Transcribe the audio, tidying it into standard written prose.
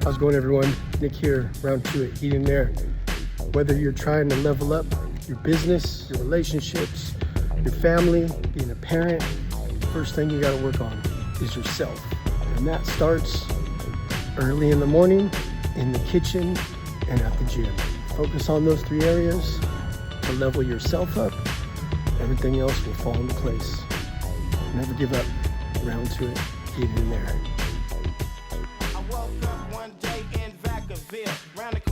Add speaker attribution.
Speaker 1: How's it going, everyone? Nick here, round two at Eating There. Whether you're trying to level up your business, your relationships, your family, being a parent, the first thing you gotta work on is yourself. And that starts early in the morning, in the kitchen, and at the gym. Focus on those three areas to level yourself up. Everything else will fall into place. Never give up. Round two at Eating There.
Speaker 2: I woke up one day in Vacaville, round the